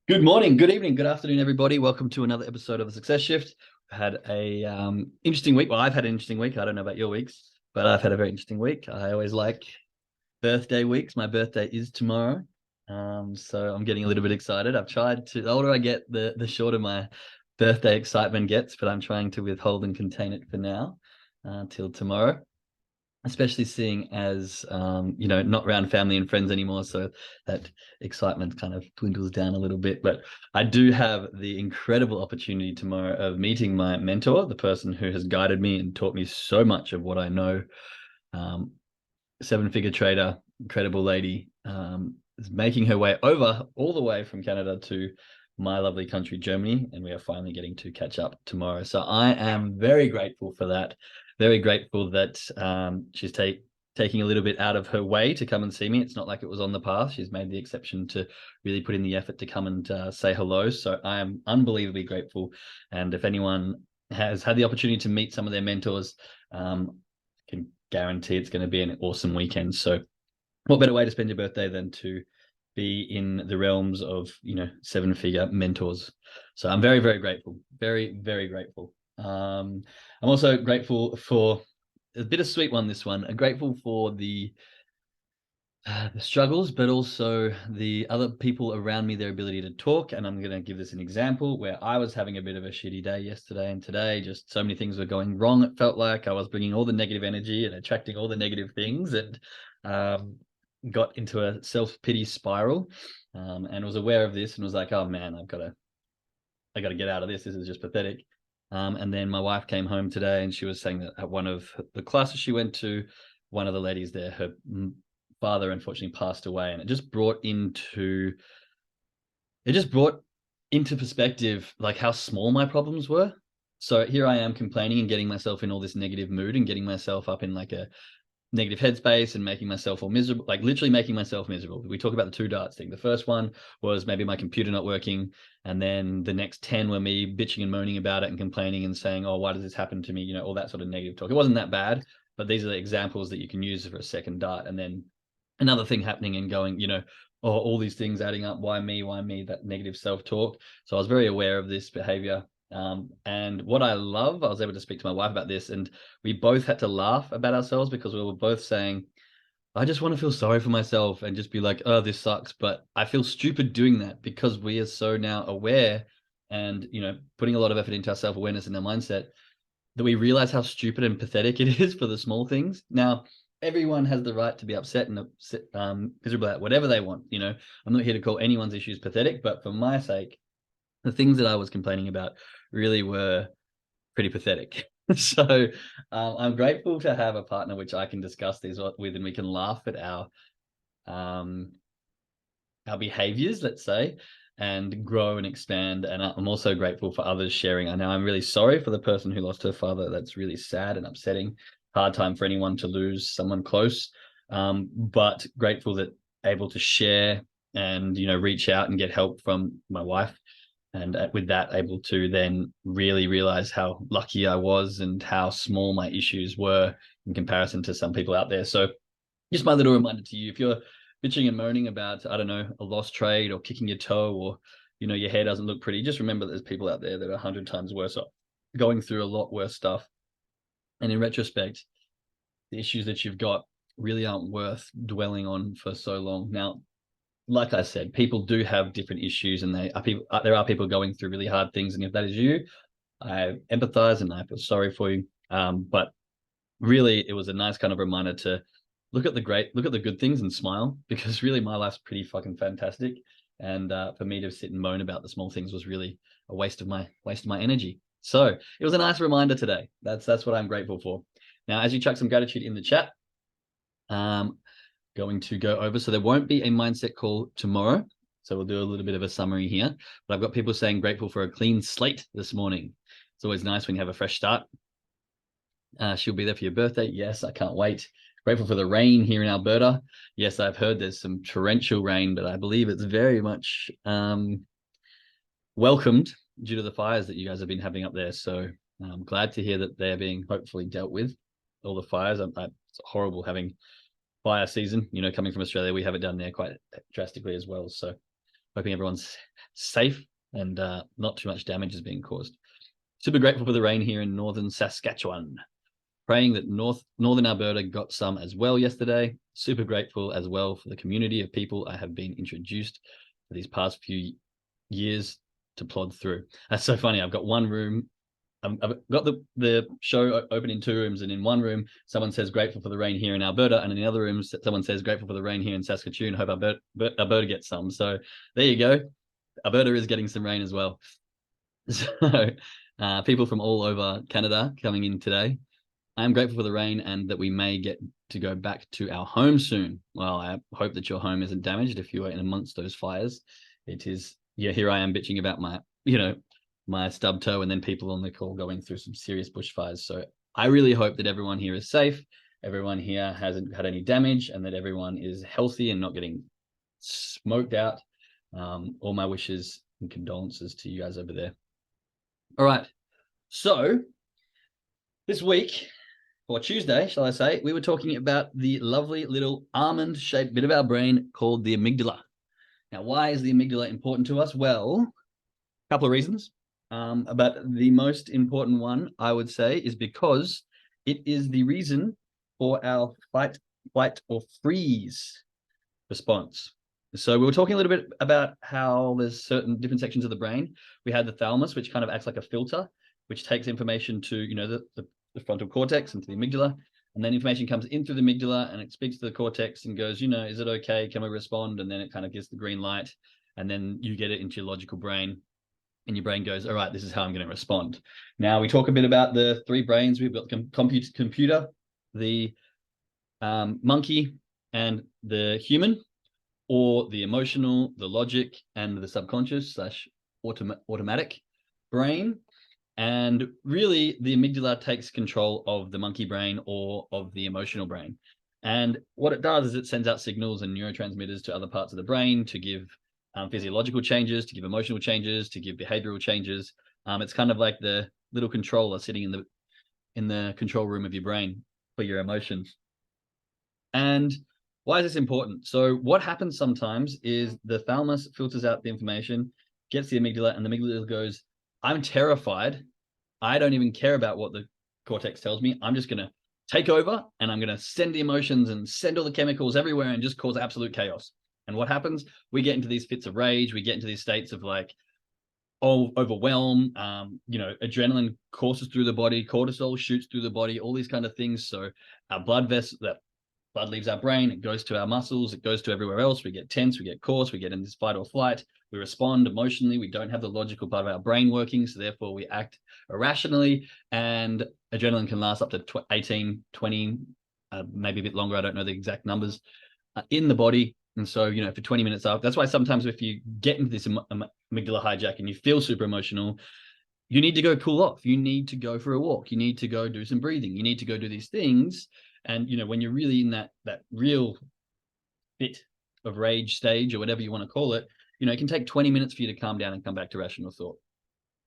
Good morning, good evening, good afternoon, everybody. Welcome to another episode of The Success Shift. I had a interesting week. Well, I've had an interesting week. I don't know about your weeks, but I've had a very interesting week. I always like birthday weeks. My birthday is tomorrow, so I'm getting a little bit excited. I've tried to. The older I get, the shorter my birthday excitement gets, but I'm trying to withhold and contain it for now till tomorrow. Especially seeing as not around family and friends anymore, so that excitement kind of dwindles down a little bit. But I do have the incredible opportunity tomorrow of meeting my mentor, the person who has guided me and taught me so much of what I know. Seven-figure trader, incredible lady, is making her way over all the way from Canada to my lovely country, Germany, and we are finally getting to catch up tomorrow. So I am very grateful for that. Very grateful that she's taking a little bit out of her way to come and see me. It's not like it was on the path. She's made the exception to really put in the effort to come and say hello. So I am unbelievably grateful. And if anyone has had the opportunity to meet some of their mentors, can guarantee it's going to be an awesome weekend. So what better way to spend your birthday than to be in the realms of, seven-figure mentors. So I'm very, very grateful. Very, very grateful. I'm also grateful for a bittersweet one, this one. I'm grateful for the struggles, but also the other people around me, their ability to talk. And I'm going to give this an example where I was having a bit of a shitty day yesterday and today. Just so many things were going wrong. It felt like I was bringing all the negative energy and attracting all the negative things, and got into a self-pity spiral, and was aware of this and was like, oh man, I got to get out of this. This is just pathetic. And then my wife came home today and she was saying that at one of the classes she went to, one of the ladies there, her father unfortunately passed away, and it just brought into perspective like how small my problems were. So here I am complaining and getting myself in all this negative mood and getting myself up in like a negative headspace and making myself all miserable, like literally making myself miserable. We talk about the two darts thing. The first one was maybe my computer not working, and then the next 10 were me bitching and moaning about it and complaining and saying, oh, why does this happen to me, all that sort of negative talk. It wasn't that bad, but these are the examples that you can use for a second dart. And then another thing happening and going, oh, all these things adding up, why me, that negative self-talk. So I was very aware of this behavior. And what I love, I was able to speak to my wife about this, and we both had to laugh about ourselves because we were both saying, I just want to feel sorry for myself and just be like, oh, this sucks. But I feel stupid doing that because we are so now aware and, putting a lot of effort into our self-awareness and our mindset that we realize how stupid and pathetic it is for the small things. Now, everyone has the right to be upset and miserable at whatever they want. I'm not here to call anyone's issues pathetic, but for my sake, the things that I was complaining about really were pretty pathetic. So I'm grateful to have a partner which I can discuss these with, and we can laugh at our behaviors, let's say, and grow and expand. And I'm also grateful for others sharing. I know I'm really sorry for the person who lost her father. That's really sad and upsetting. Hard time for anyone to lose someone close, but grateful that able to share and reach out and get help from my wife, and with that able to then really realize how lucky I was and how small my issues were in comparison to some people out there. So just my little reminder to you, if you're bitching and moaning about, I don't know, a lost trade or kicking your toe, or your hair doesn't look pretty, just remember there's people out there that are 100 times worse off, going through a lot worse stuff. And in retrospect, the issues that you've got really aren't worth dwelling on for so long. Now, like I said, people do have different issues, and there are people going through really hard things. And if that is you, I empathize and I feel sorry for you. But really, it was a nice kind of reminder to look at the good things and smile, because really my life's pretty fucking fantastic. And for me to sit and moan about the small things was really a waste of my energy. So it was a nice reminder today. That's what I'm grateful for. Now, as you chuck some gratitude in the chat, going to go over. So there won't be a mindset call tomorrow. So we'll do a little bit of a summary here. But I've got people saying grateful for a clean slate this morning. It's always nice when you have a fresh start. She'll be there for your birthday. Yes, I can't wait. Grateful for the rain here in Alberta. Yes, I've heard there's some torrential rain, but I believe it's very much welcomed due to the fires that you guys have been having up there. So I'm glad to hear that they're being hopefully dealt with, all the fires. It's horrible having fire season, coming from Australia. We have it down there quite drastically as well. So hoping everyone's safe and not too much damage is being caused. Super grateful for the rain here in northern Saskatchewan. Praying that northern Alberta got some as well yesterday. Super grateful as well for the community of people I have been introduced for these past few years to plod through. That's so funny. I've got one room. I've got the show open in 2 rooms, and in one room, someone says grateful for the rain here in Alberta, and in the other room, someone says grateful for the rain here in Saskatchewan. Hope Alberta gets some. So there you go. Alberta is getting some rain as well. So people from all over Canada coming in today. I'm grateful for the rain and that we may get to go back to our home soon. Well, I hope that your home isn't damaged if you are in amongst those fires. It is, yeah, here I am bitching about my stub toe, and then people on the call going through some serious bushfires. So I really hope that everyone here is safe, everyone here hasn't had any damage, and that everyone is healthy and not getting smoked out. All my wishes and condolences to you guys over there. All right. So this week, or Tuesday, shall I say, we were talking about the lovely little almond-shaped bit of our brain called the amygdala. Now, why is the amygdala important to us? Well, a couple of reasons. But the most important one, I would say, is because it is the reason for our fight, flight, or freeze response. So we were talking a little bit about how there's certain different sections of the brain. We had the thalamus, which kind of acts like a filter, which takes information to, the frontal cortex into the amygdala. And then information comes in through the amygdala and it speaks to the cortex and goes, is it okay? Can we respond? And then it kind of gives the green light. And then you get it into your logical brain. And your brain goes, all right, this is how I'm going to respond. Now, we talk a bit about the 3 brains. We've got the computer, the monkey, and the human, or the emotional, the logic, and the subconscious / automatic brain. And really, the amygdala takes control of the monkey brain or of the emotional brain. And what it does is it sends out signals and neurotransmitters to other parts of the brain to give physiological changes, to give emotional changes, to give behavioral changes. It's kind of like the little controller sitting in the control room of your brain for your emotions. And why is this important? So what happens sometimes is the thalamus filters out the information, gets the amygdala, and the amygdala goes, I'm terrified. I don't even care about what the cortex tells me. I'm just going to take over, and I'm going to send the emotions and send all the chemicals everywhere and just cause absolute chaos. And what happens? We get into these fits of rage. We get into these states of overwhelm. Adrenaline courses through the body. Cortisol shoots through the body. All these kind of things. So our blood leaves our brain. It goes to our muscles. It goes to everywhere else. We get tense. We get coarse. We get in this fight or flight. We respond emotionally. We don't have the logical part of our brain working. So therefore, we act irrationally. And adrenaline can last up to 18, 20, maybe a bit longer. I don't know the exact numbers in the body. And so, for 20 minutes after, that's why sometimes if you get into this amygdala hijack and you feel super emotional, you need to go cool off. You need to go for a walk. You need to go do some breathing. You need to go do these things. And, when you're really in that real fit of rage stage or whatever you want to call it, it can take 20 minutes for you to calm down and come back to rational thought.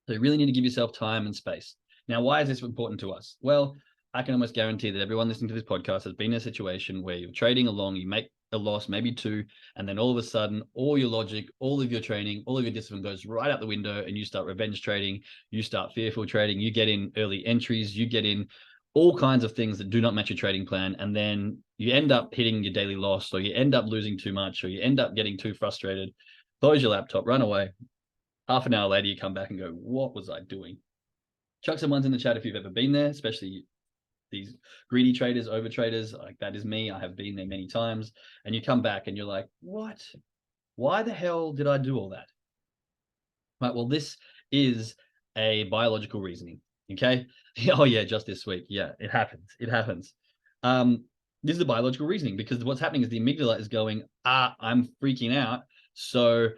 So you really need to give yourself time and space. Now, why is this important to us? Well, I can almost guarantee that everyone listening to this podcast has been in a situation where you're trading along, you make a loss, maybe 2, and then all of a sudden, all your logic, all of your training, all of your discipline goes right out the window, and you start revenge trading, you start fearful trading, you get in early entries, you get in all kinds of things that do not match your trading plan, and then you end up hitting your daily loss, or you end up losing too much, or you end up getting too frustrated, close your laptop, run away. Half an hour later, you come back and go, what was I doing? Chuck some ones in the chat if you've ever been there, especially these greedy traders, over traders. Like, that is me. I have been there many times. And you come back and you're like, what? Why the hell did I do all that? Right. Well, this is a biological reasoning. Okay. Oh yeah, just this week. Yeah, it happens. It happens. This is the biological reasoning, because what's happening is the amygdala is going, I'm freaking out. So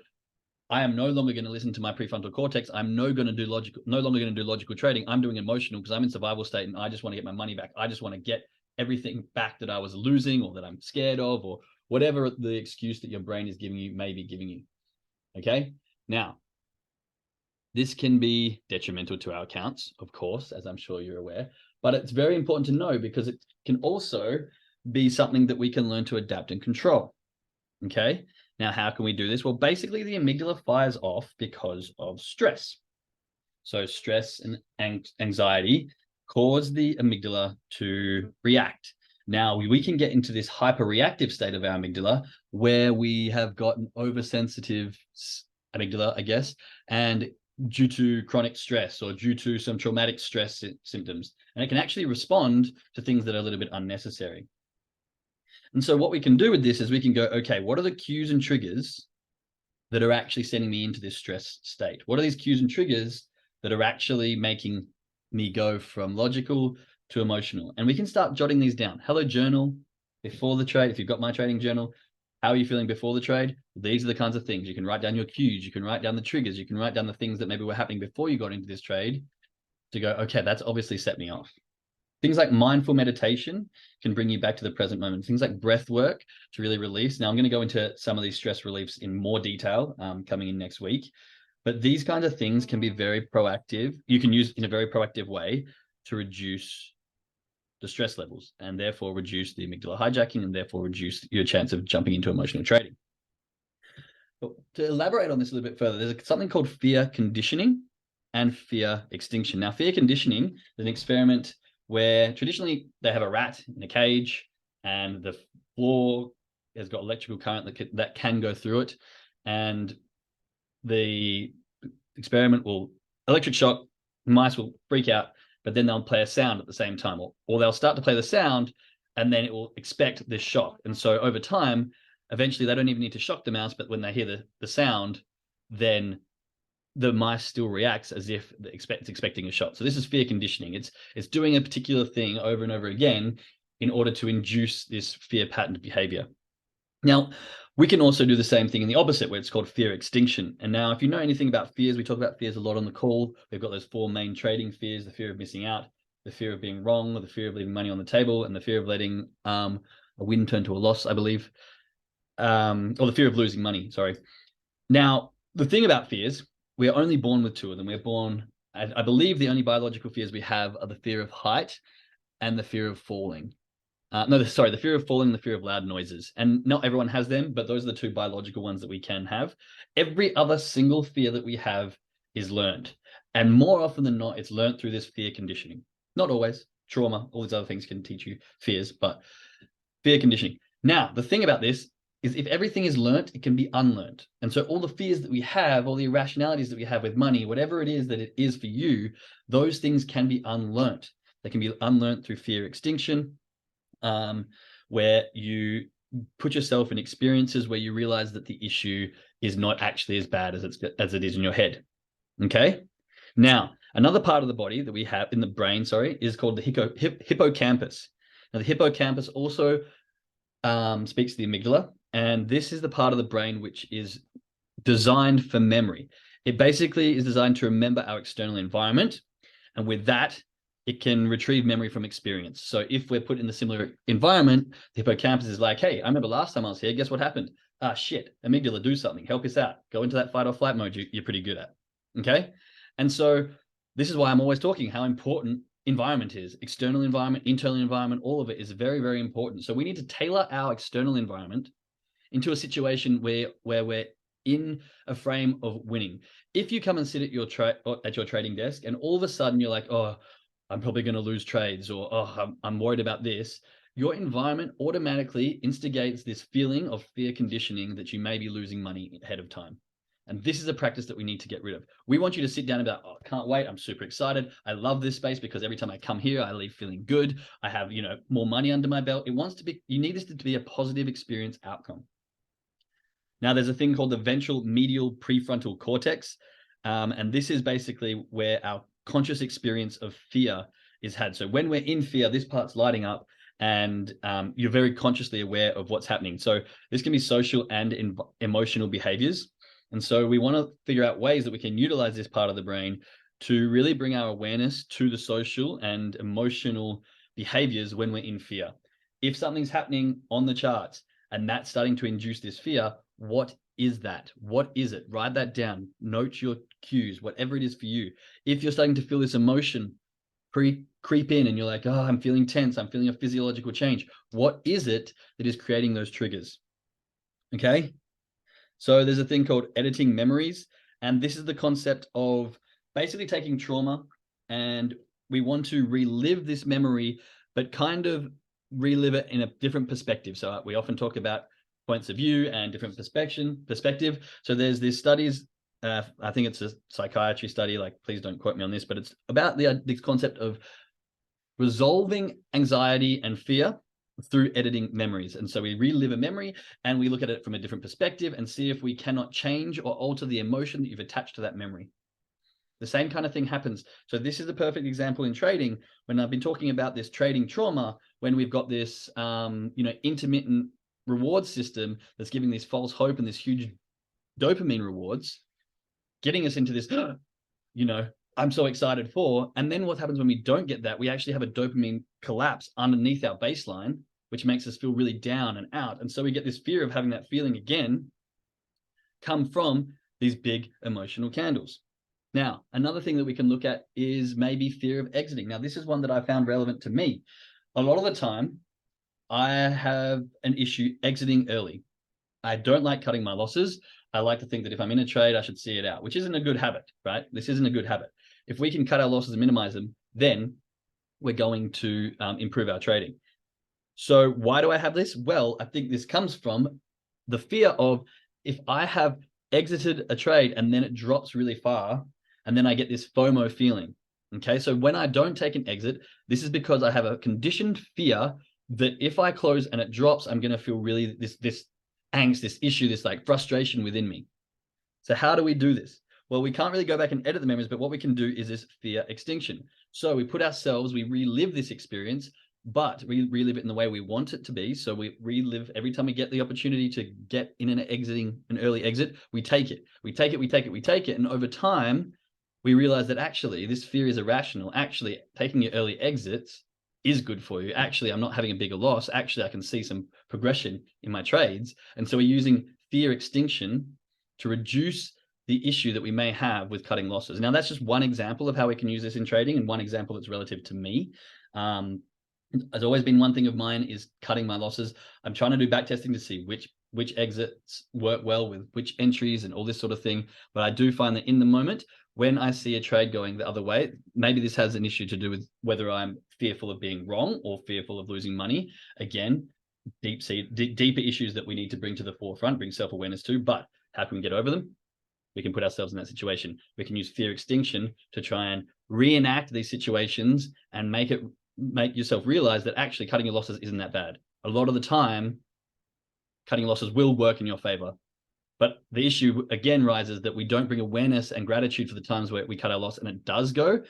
I am no longer going to listen to my prefrontal cortex. I'm no longer going to do logical trading. I'm doing emotional because I'm in survival state and I just want to get my money back. I just want to get everything back that I was losing or that I'm scared of, or whatever the excuse that your brain is giving you, may be giving you. Okay. Now, this can be detrimental to our accounts, of course, as I'm sure you're aware, but it's very important to know because it can also be something that we can learn to adapt and control. Okay. Now, how can we do this? Well, basically the amygdala fires off because of stress. So stress and anxiety cause the amygdala to react. Now, we can get into this hyperreactive state of our amygdala where we have got an oversensitive amygdala, I guess, and due to chronic stress or due to some traumatic stress symptoms. And it can actually respond to things that are a little bit unnecessary. And so what we can do with this is we can go, okay, what are the cues and triggers that are actually sending me into this stress state? What are these cues and triggers that are actually making me go from logical to emotional? And we can start jotting these down. Hello, journal, before the trade. If you've got my trading journal, how are you feeling before the trade? These are the kinds of things. You can write down your cues. You can write down the triggers. You can write down the things that maybe were happening before you got into this trade to go, okay, that's obviously set me off. Things like mindful meditation can bring you back to the present moment. Things like breath work to really release. Now, I'm going to go into some of these stress reliefs in more detail coming in next week. But these kinds of things can be very proactive. You can use in a very proactive way to reduce the stress levels and therefore reduce the amygdala hijacking and therefore reduce your chance of jumping into emotional trading. But to elaborate on this a little bit further, there's something called fear conditioning and fear extinction. Now, fear conditioning is an experiment where traditionally they have a rat in a cage and the floor has got electrical current that can go through it. And the experiment will electric shock, mice will freak out, but then they'll play a sound at the same time, or they'll start to play the sound and then it will expect this shock. And so over time, eventually they don't even need to shock the mouse, but when they hear the sound, then the mice still reacts as if it's expecting a shot. So this is fear conditioning. It's doing a particular thing over and over again in order to induce this fear pattern behavior. Now, we can also do the same thing in the opposite, where it's called fear extinction. And now, if you know anything about fears, we talk about fears a lot on the call. We've got those 4 main trading fears: the fear of missing out, the fear of being wrong, the fear of leaving money on the table, and the fear of letting a win turn to a loss, I believe, or the fear of losing money, sorry. Now, the thing about fears, we are only born with 2 of them. We're born, I believe the only biological fears we have are the fear of height and the fear of falling. The fear of falling and the fear of loud noises. And not everyone has them, but those are the 2 biological ones that we can have. Every other single fear that we have is learned. And more often than not, it's learned through this fear conditioning. Not always. Trauma, all these other things can teach you fears, but fear conditioning. Now, the thing about this is if everything is learnt, it can be unlearned. And so all the fears that we have, all the irrationalities that we have with money, whatever it is that it is for you, those things can be unlearnt. They can be unlearnt through fear extinction, where you put yourself in experiences where you realize that the issue is not actually as bad as it is in your head. Okay? Now, another part of the body that we have in the brain, is called the hippocampus. Now, the hippocampus also speaks to the amygdala, and this is the part of the brain which is designed for memory. It basically is designed to remember our external environment, and with that, it can retrieve memory from experience. So if we're put in a similar environment, the hippocampus is like, hey, I remember last time I was here, guess what happened? Ah, shit, amygdala, do something, help us out. Go into that fight or flight mode you're pretty good at, okay? And so this is why I'm always talking how important environment is. External environment, internal environment, all of it is very, very important. So we need to tailor our external environment into a situation where we're in a frame of winning. If you come and sit at your trading desk and all of a sudden you're like, oh, I'm probably going to lose trades, or oh, I'm worried about this, your environment automatically instigates this feeling of fear conditioning that you may be losing money ahead of time. And this is a practice that we need to get rid of. We want you to sit down and be like, oh, I can't wait. I'm super excited. I love this space because every time I come here, I leave feeling good. I have, more money under my belt. You need this to be a positive experience outcome. Now, there's a thing called the ventral medial prefrontal cortex. And this is basically where our conscious experience of fear is had. So when we're in fear, this part's lighting up and you're very consciously aware of what's happening. So this can be social and emotional behaviors. And so we want to figure out ways that we can utilize this part of the brain to really bring our awareness to the social and emotional behaviors when we're in fear. If something's happening on the charts and that's starting to induce this fear, what is that? What is it? Write that down. Note your cues, whatever it is for you. If you're starting to feel this emotion creep in and you're like, oh, I'm feeling tense, I'm feeling a physiological change, what is it that is creating those triggers? Okay. So there's a thing called editing memories. And this is the concept of basically taking trauma and we want to relive this memory, but kind of relive it in a different perspective. So we often talk about points of view and different perspective. So there's these studies, I think it's a psychiatry study, like please don't quote me on this, but it's about this concept of resolving anxiety and fear through editing memories. And so we relive a memory and we look at it from a different perspective and see if we cannot change or alter the emotion that you've attached to that memory. The same kind of thing happens. So this is a perfect example in trading when I've been talking about this trading trauma, when we've got this, intermittent reward system that's giving this false hope and this huge dopamine rewards, getting us into this, I'm so excited for. And then what happens when we don't get that? We actually have a dopamine collapse underneath our baseline, which makes us feel really down and out. And so we get this fear of having that feeling again come from these big emotional candles. Now, another thing that we can look at is maybe fear of exiting. Now, this is one that I found relevant to me. A lot of the time, I have an issue exiting early. I don't like cutting my losses. I like to think that if I'm in a trade, I should see it out, which isn't a good habit, right? This isn't a good habit. If we can cut our losses and minimize them, then we're going to improve our trading. So why do I have this? Well, I think this comes from the fear of if I have exited a trade and then it drops really far, and then I get this FOMO feeling. Okay, so when I don't take an exit, this is because I have a conditioned fear that if I close and it drops, I'm going to feel really this angst, this issue, this like frustration within me. So how do we do this? Well, we can't really go back and edit the memories, but what we can do is this fear extinction. So we relive this experience, but we relive it in the way we want it to be. So we relive every time we get the opportunity to get in an early exit, we take it. And over time, we realize that actually this fear is irrational. Actually, taking your early exits is good for you. Actually, I'm not having a bigger loss. Actually, I can see some progression in my trades. And so we're using fear extinction to reduce the issue that we may have with cutting losses. Now, that's just one example of how we can use this in trading, and one example that's relative to me. Has always been one thing of mine is cutting my losses. I'm trying to do back testing to see which exits work well with which entries and all this sort of thing. But I do find that in the moment, when I see a trade going the other way, maybe this has an issue to do with whether I'm fearful of being wrong or fearful of losing money. Again, deeper issues that we need to bring to the forefront, bring self-awareness to. But how can we get over them? We can put ourselves in that situation. We can use fear extinction to try and reenact these situations and make yourself realize that actually cutting your losses isn't that bad. A lot of the time, cutting losses will work in your favor. But the issue again rises that we don't bring awareness and gratitude for the times where we cut our loss and it does go.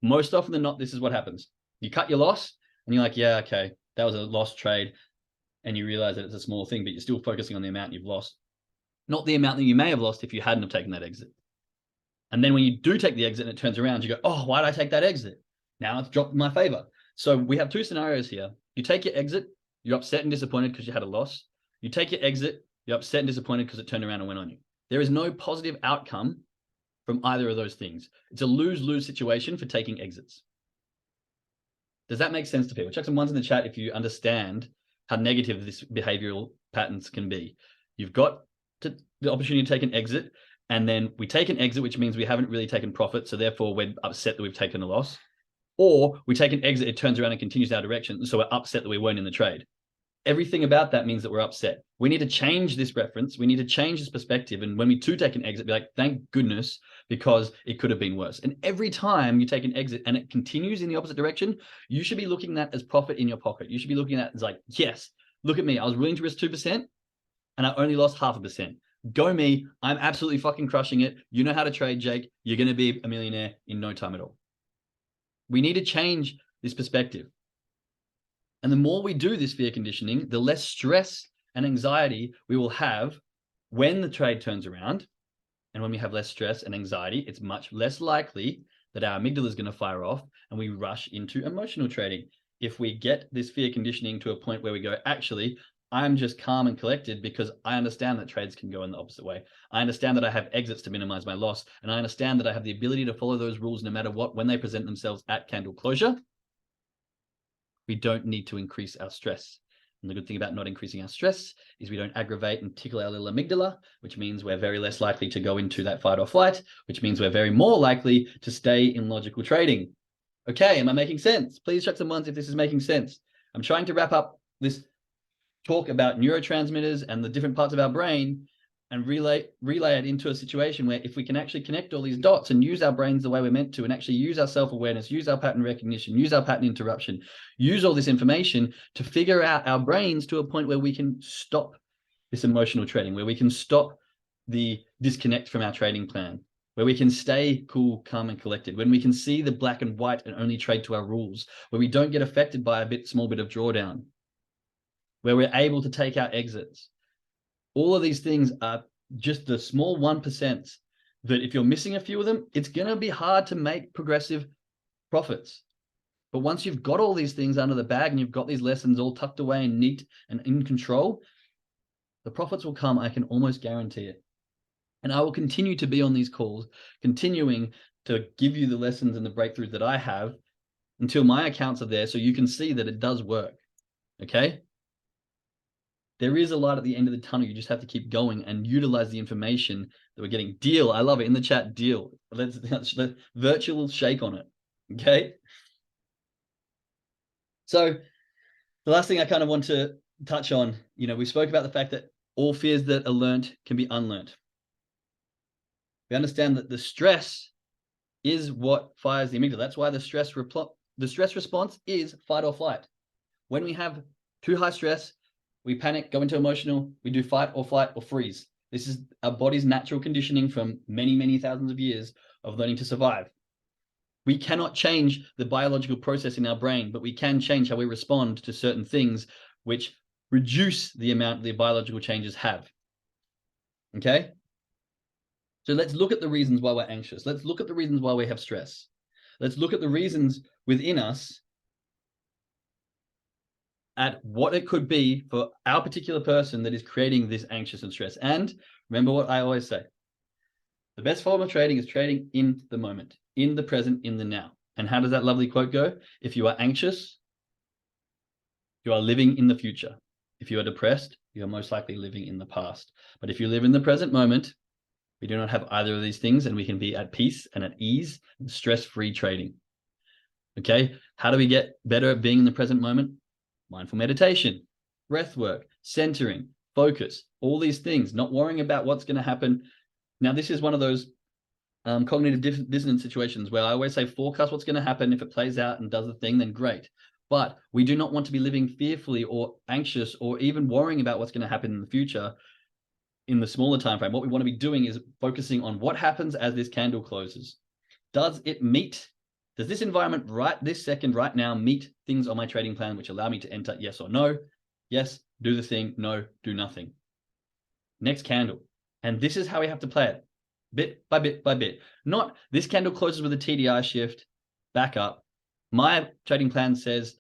Most often than not, this is what happens. You cut your loss and you're like, yeah, okay, that was a lost trade. And you realize that it's a small thing, but you're still focusing on the amount you've lost, not the amount that you may have lost if you hadn't have taken that exit. And then when you do take the exit and it turns around, you go, oh, why did I take that exit? Now it's dropped in my favor. So we have two scenarios here. You take your exit, you're upset and disappointed because you had a loss. You take your exit, you're upset and disappointed because it turned around and went on you. There is no positive outcome from either of those things. It's a lose-lose situation for taking exits. Does that make sense to people? Check some ones in the chat if you understand how negative this behavioral patterns can be. You've got the opportunity to take an exit, and then we take an exit, which means we haven't really taken profit, so therefore we're upset that we've taken a loss. Or we take an exit, it turns around and continues our direction, so we're upset that we weren't in the trade. Everything about that means that we're upset. We need to change this reference. We need to change this perspective. And when we do take an exit, be like, thank goodness, because it could have been worse. And every time you take an exit and it continues in the opposite direction, you should be looking at that as profit in your pocket. You should be looking at it as like, yes, look at me. I was willing to risk 2% and I only lost 0.5%. Go me. I'm absolutely fucking crushing it. You know how to trade, Jake. You're going to be a millionaire in no time at all. We need to change this perspective. And the more we do this fear conditioning, the less stress and anxiety we will have when the trade turns around. And when we have less stress and anxiety, it's much less likely that our amygdala is going to fire off and we rush into emotional trading. If we get this fear conditioning to a point where we go, actually, I'm just calm and collected because I understand that trades can go in the opposite way. I understand that I have exits to minimize my loss. And I understand that I have the ability to follow those rules no matter what, when they present themselves at candle closure. We don't need to increase our stress. And the good thing about not increasing our stress is we don't aggravate and tickle our little amygdala, which means we're very less likely to go into that fight or flight, which means we're very more likely to stay in logical trading. Okay, am I making sense? Please chuck some ones if this is making sense. I'm trying to wrap up this talk about neurotransmitters and the different parts of our brain and relay it into a situation where if we can actually connect all these dots and use our brains the way we're meant to, and actually use our self-awareness, use our pattern recognition, use our pattern interruption, use all this information to figure out our brains to a point where we can stop this emotional trading, where we can stop the disconnect from our trading plan, where we can stay cool, calm, and collected, when we can see the black and white and only trade to our rules, where we don't get affected by a small bit of drawdown, where we're able to take our exits. All of these things are just the small 1% that if you're missing a few of them, it's going to be hard to make progressive profits. But once you've got all these things under the bag and you've got these lessons all tucked away and neat and in control, the profits will come. I can almost guarantee it. And I will continue to be on these calls, continuing to give you the lessons and the breakthroughs that I have until my accounts are there so you can see that it does work. Okay? There is a light at the end of the tunnel. You just have to keep going and utilize the information that we're getting. Deal. I love it. In the chat, deal. Let's virtual shake on it. Okay. So the last thing I kind of want to touch on, we spoke about the fact that all fears that are learned can be unlearned. We understand that the stress is what fires the amygdala. That's why the stress response is fight or flight. When we have too high stress, we panic, go into emotional, we do fight or flight or freeze. This is our body's natural conditioning from many, many thousands of years of learning to survive. We cannot change the biological process in our brain, but we can change how we respond to certain things which reduce the amount the biological changes have. Okay? So let's look at the reasons why we're anxious. Let's look at the reasons why we have stress. Let's look at the reasons within us at what it could be for our particular person that is creating this anxious and stress. And remember what I always say, the best form of trading is trading in the moment, in the present, in the now. And how does that lovely quote go? If you are anxious, you are living in the future. If you are depressed, you are most likely living in the past. But if you live in the present moment, we do not have either of these things, and we can be at peace and at ease and stress-free trading. Okay, how do we get better at being in the present moment? Mindful meditation, breath work, centering, focus, all these things, not worrying about what's going to happen. Now, this is one of those cognitive dissonance situations where I always say forecast what's going to happen. If it plays out and does the thing, then great. But we do not want to be living fearfully or anxious or even worrying about what's going to happen in the future in the smaller time frame. What we want to be doing is focusing on what happens as this candle closes. Does this environment right this second, right now, meet things on my trading plan which allow me to enter? Yes or no? Yes, do the thing. No, do nothing. Next candle. And this is how we have to play it, bit by bit by bit. Not this candle closes with a TDI shift, back up. My trading plan says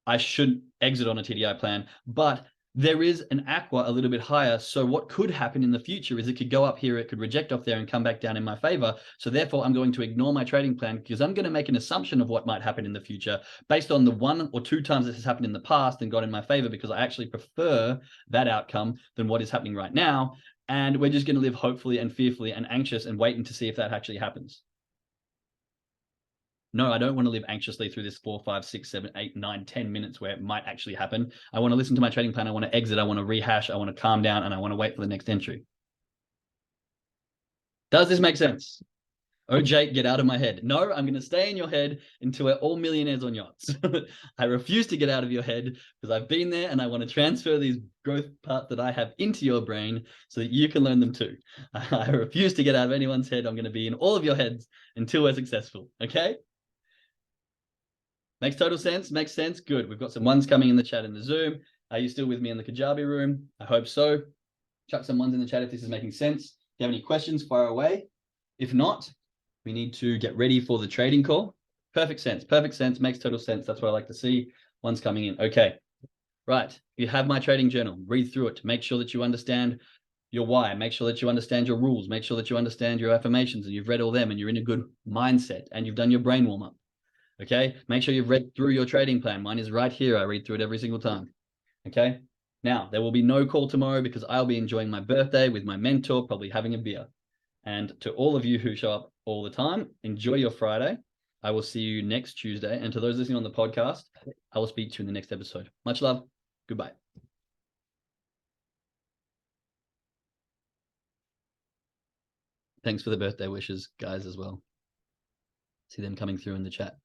I should exit on a TDI plan, but there is an aqua a little bit higher. So what could happen in the future is it could go up here, it could reject off there and come back down in my favor. So therefore, I'm going to ignore my trading plan because I'm going to make an assumption of what might happen in the future based on the 1 or 2 times this has happened in the past and got in my favor, because I actually prefer that outcome than what is happening right now. And we're just going to live hopefully and fearfully and anxious and waiting to see if that actually happens. No, I don't want to live anxiously through this 4, 5, 6, 7, 8, 9, 10 minutes where it might actually happen. I want to listen to my trading plan. I want to exit. I want to rehash. I want to calm down, and I want to wait for the next entry. Does this make sense? Oh, Jake, get out of my head. No, I'm going to stay in your head until we're all millionaires on yachts. I refuse to get out of your head because I've been there, and I want to transfer these growth parts that I have into your brain so that you can learn them too. I refuse to get out of anyone's head. I'm going to be in all of your heads until we're successful. Okay? Makes total sense? Makes sense? Good. We've got some ones coming in the chat in the Zoom. Are you still with me in the Kajabi room? I hope so. Chuck some ones in the chat if this is making sense. If you have any questions, fire away. If not, we need to get ready for the trading call. Perfect sense. Perfect sense. Makes total sense. That's what I like to see. One's coming in. Okay. Right. You have my trading journal. Read through it. Make sure that you understand your why. Make sure that you understand your rules. Make sure that you understand your affirmations and you've read all them and you're in a good mindset and you've done your brain warm-up. Okay, make sure you've read through your trading plan. Mine is right here. I read through it every single time. Okay. Now, there will be no call tomorrow because I'll be enjoying my birthday with my mentor, probably having a beer. And to all of you who show up all the time, enjoy your Friday. I will see you next Tuesday. And to those listening on the podcast, I will speak to you in the next episode. Much love. Goodbye. Thanks for the birthday wishes, guys, as well. See them coming through in the chat.